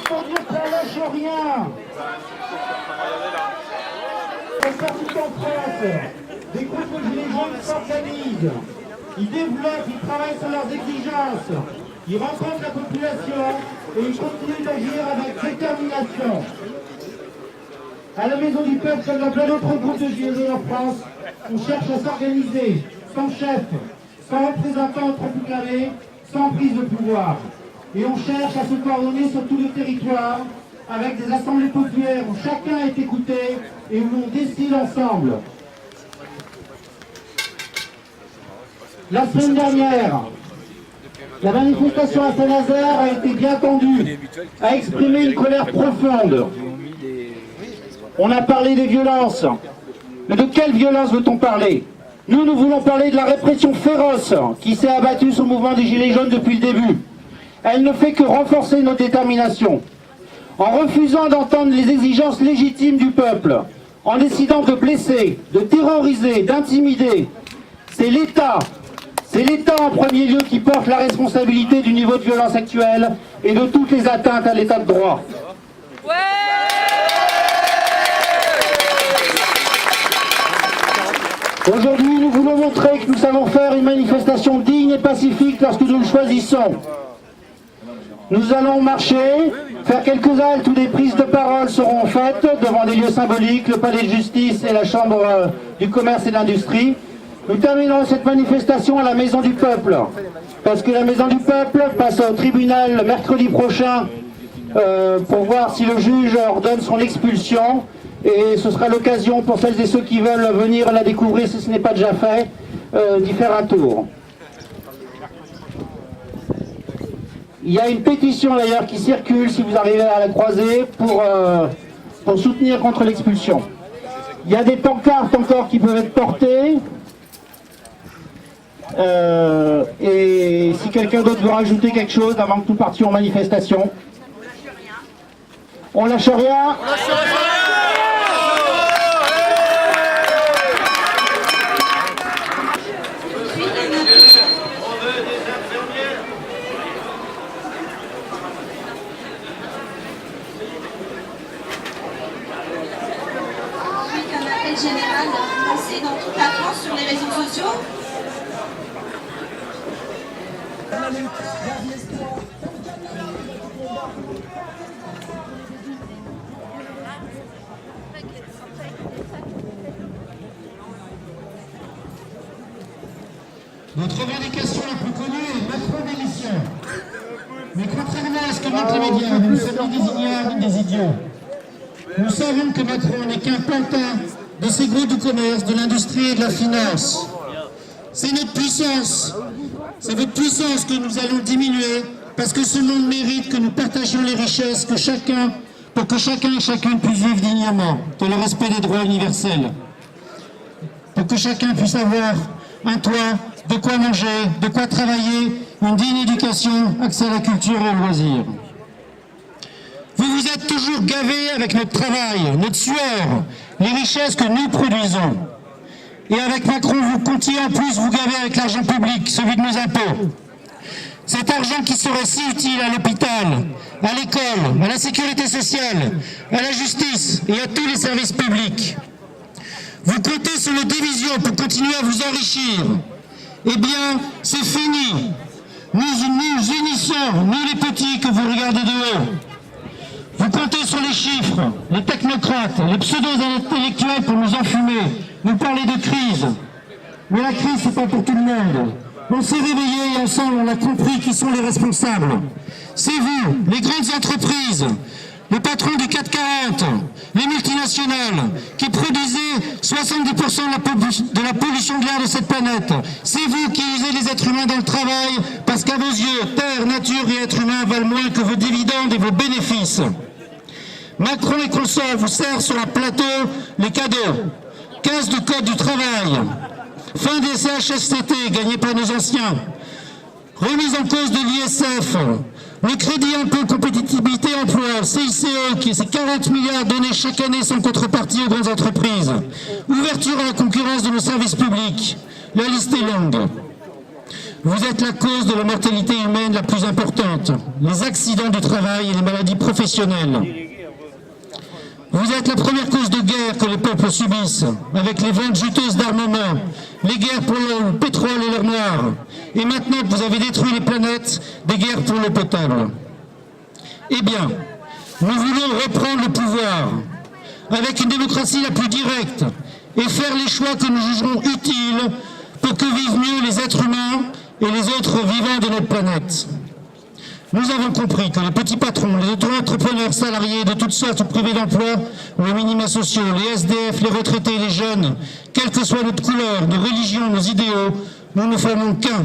pour dire qu'on lâche rien. Partout en France, des groupes de gilets jaunes s'organisent. Ils développent, ils travaillent sur leurs exigences. Ils rencontrent la population et ils continuent d'agir avec détermination. À la Maison du Peuple, comme dans plein d'autres groupes de gilets jaunes en France, on cherche à s'organiser, sans chef, sans représentant autoproclamé, sans prise de pouvoir. Et on cherche à se coordonner sur tout le territoire, avec des assemblées populaires où chacun est écouté et où l'on décide ensemble. La semaine dernière, la manifestation à Saint-Nazaire a été bien tendue, a exprimé une colère profonde. On a parlé des violences. Mais de quelle violence veut-on parler? Nous voulons parler de la répression féroce qui s'est abattue sur le mouvement des Gilets jaunes depuis le début. Elle ne fait que renforcer notre détermination. En refusant d'entendre les exigences légitimes du peuple, en décidant de blesser, de terroriser, d'intimider, c'est l'État en premier lieu qui porte la responsabilité du niveau de violence actuel et de toutes les atteintes à l'état de droit. Aujourd'hui, nous voulons montrer que nous savons faire une manifestation digne et pacifique lorsque nous le choisissons. Nous allons marcher, faire quelques haltes où des prises de parole seront faites devant des lieux symboliques, le palais de justice et la chambre du commerce et de l'industrie. Nous terminerons cette manifestation à la Maison du Peuple, parce que la Maison du Peuple passe au tribunal le mercredi prochain pour voir si le juge ordonne son expulsion. Et ce sera l'occasion pour celles et ceux qui veulent venir la découvrir, si ce n'est pas déjà fait, d'y faire un tour. Il y a une pétition d'ailleurs qui circule, si vous arrivez à la croiser, pour soutenir contre l'expulsion. Il y a des pancartes encore qui peuvent être portées. Et si quelqu'un d'autre veut rajouter quelque chose avant que nous partions en manifestation. On lâche rien. On lâche rien. Général passé dans toute la France sur les réseaux sociaux. Notre revendication la plus connue est Macron démission. Mais contrairement à ce que montrent les médias, nous ne sommes ni des ignares ni des idiots. Nous savons que Macron n'est qu'un pantin de ces gros du commerce, de l'industrie et de la finance. C'est notre puissance. C'est votre puissance que nous allons diminuer parce que ce monde mérite que nous partagions les richesses pour que chacun et chacune puisse vivre dignement, dans le respect des droits universels. Pour que chacun puisse avoir un toit, de quoi manger, de quoi travailler, une digne éducation, accès à la culture et aux loisirs. Vous vous êtes toujours gavés avec notre travail, notre sueur, les richesses que nous produisons. Et avec Macron, vous comptiez en plus vous gaver avec l'argent public, celui de nos impôts. Cet argent qui serait si utile à l'hôpital, à l'école, à la sécurité sociale, à la justice et à tous les services publics. Vous comptez sur nos divisions pour continuer à vous enrichir. Eh bien, c'est fini. Nous unissons, nous les petits que vous regardez de haut. Vous comptez sur les chiffres, les technocrates, les pseudo-intellectuels pour nous enfumer, nous parler de crise. Mais la crise, c'est pas pour tout le monde. On s'est réveillés et ensemble, on a compris qui sont les responsables. C'est vous, les grandes entreprises, les patrons du 440, les multinationales, qui produisez 70% de la pollution de l'air de cette planète. C'est vous qui usez les êtres humains dans le travail, parce qu'à vos yeux, terre, nature et êtres humains valent moins que vos dividendes et vos bénéfices. Macron et consorts vous serrent sur un plateau les cadeaux. Casse du code du travail. Fin des CHSCT gagnés par nos anciens. Remise en cause de l'ISF. Le crédit impôt compétitivité emploi, CICE, qui est ces 40 milliards donnés chaque année sans contrepartie aux grandes entreprises. Ouverture à la concurrence de nos services publics. La liste est longue. Vous êtes la cause de la mortalité humaine la plus importante, les accidents du travail et les maladies professionnelles. Vous êtes la première cause de guerre que les peuples subissent, avec les ventes juteuses d'armement, les guerres pour le pétrole et l'or noir. Et maintenant que vous avez détruit les planètes, des guerres pour l'eau potable. Eh bien, nous voulons reprendre le pouvoir, avec une démocratie la plus directe, et faire les choix que nous jugerons utiles pour que vivent mieux les êtres humains et les autres vivants de notre planète. Nous avons compris que les petits patrons, les auto-entrepreneurs salariés de toutes sortes ou privés d'emploi, les minima sociaux, les SDF, les retraités, les jeunes, quelle que soit notre couleur, nos religions, nos idéaux, nous ne formons qu'un.